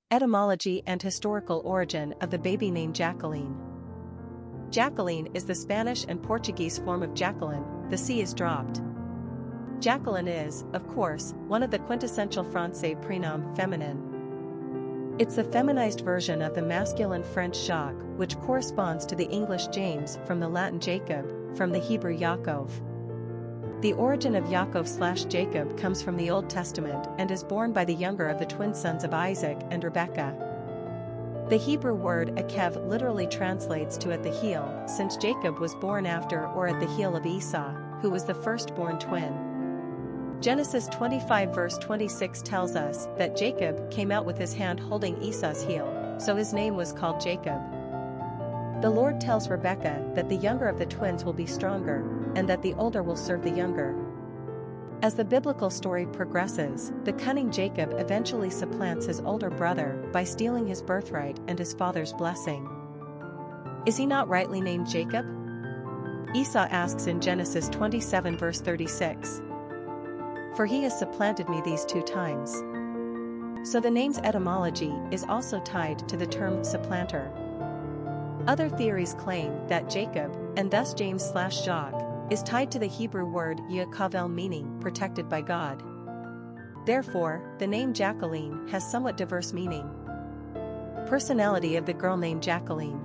Etymology and historical origin of the baby name Jacqueline. Jacqueline is the Spanish and Portuguese form of Jacqueline, the C is dropped. Jacqueline is, of course, one of the quintessential Francais prénoms feminine. It's the feminized version of the masculine French Jacques, which corresponds to the English James from the Latin Jacob, from the Hebrew Yaakov. The origin of Yaakov/Jacob comes from the Old Testament and is borne by the younger of the twin sons of Isaac and Rebekah. The Hebrew word Akev literally translates to at the heel, since Jacob was born after or at the heel of Esau, who was the firstborn twin. Genesis 25 verse 26 tells us that Jacob came out with his hand holding Esau's heel, so his name was called Jacob. The Lord tells Rebekah that the younger of the twins will be stronger, and that the older will serve the younger. As the biblical story progresses, the cunning Jacob eventually supplants his older brother by stealing his birthright and his father's blessing. Is he not rightly named Jacob? Esau asks in Genesis 27 verse 36. For he has supplanted me these 2 times. So the name's etymology is also tied to the term supplanter. Other theories claim that Jacob, and thus James/Jacques, is tied to the Hebrew word Yaakov, meaning protected by God. Therefore, the name Jacqueline has somewhat diverse meaning. Personality of the girl named Jacqueline.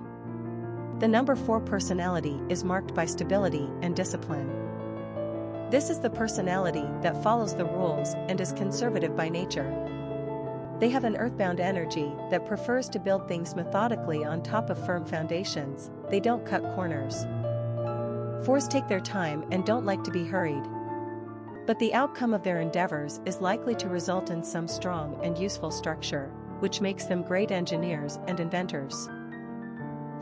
The number 4 personality is marked by stability and discipline. This is the personality that follows the rules and is conservative by nature. They have an earthbound energy that prefers to build things methodically on top of firm foundations. They don't cut corners. 4s take their time and don't like to be hurried. But the outcome of their endeavors is likely to result in some strong and useful structure, which makes them great engineers and inventors.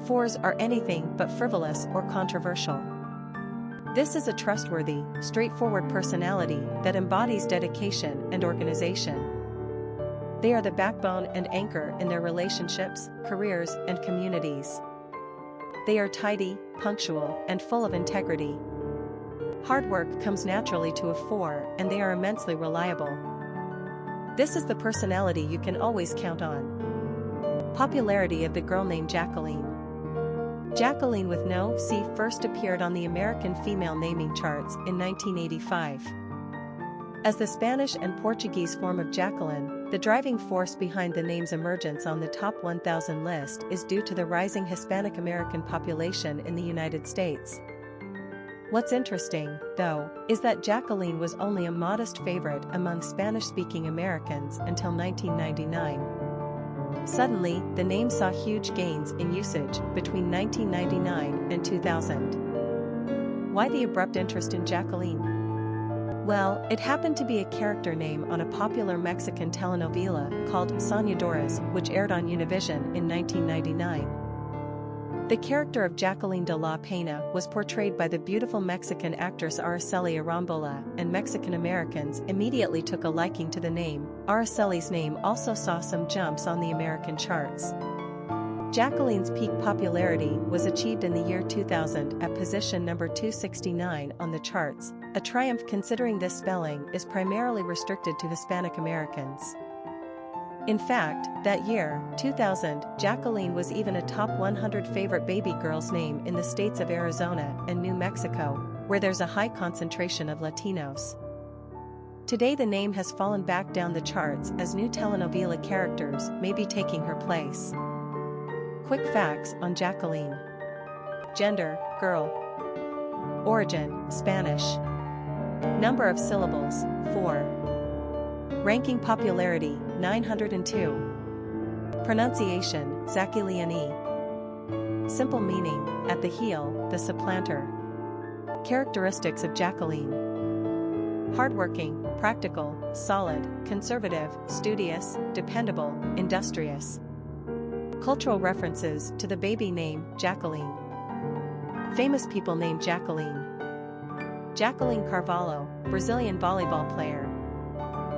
4s are anything but frivolous or controversial. This is a trustworthy, straightforward personality that embodies dedication and organization. They are the backbone and anchor in their relationships, careers, and communities. They are tidy, punctual, and full of integrity. Hard work comes naturally to a 4, and they are immensely reliable. This is the personality you can always count on. Popularity of the girl named Jacqueline. Jacqueline with no C first appeared on the American female naming charts in 1985. As the Spanish and Portuguese form of Jacqueline, the driving force behind the name's emergence on the top 1,000 list is due to the rising Hispanic American population in the United States. What's interesting, though, is that Jacqueline was only a modest favorite among Spanish-speaking Americans until 1999. Suddenly, the name saw huge gains in usage between 1999 and 2000. Why the abrupt interest in Jacqueline? Well, it happened to be a character name on a popular Mexican telenovela called Soñadores, which aired on Univision in 1999. The character of Jacqueline de la Peña was portrayed by the beautiful Mexican actress Araceli Arambola, and Mexican Americans immediately took a liking to the name. Araceli's name also saw some jumps on the American charts. Jacqueline's peak popularity was achieved in the year 2000 at position number 269 on the charts, a triumph considering this spelling is primarily restricted to Hispanic Americans. In fact, that year, 2000, Jacqueline was even a top 100 favorite baby girl's name in the states of Arizona and New Mexico, where there's a high concentration of Latinos. Today the name has fallen back down the charts as new telenovela characters may be taking her place. Quick facts on Jacqueline. Gender, girl. Origin, Spanish. Number of syllables, 4. Ranking popularity, 902. Pronunciation, Jacqueline. Simple meaning, at the heel, the supplanter. Characteristics of Jacqueline. Hardworking, practical, solid, conservative, studious, dependable, industrious. Cultural references to the baby name, Jacqueline. Famous people named Jacqueline. Jacqueline Carvalho, Brazilian volleyball player.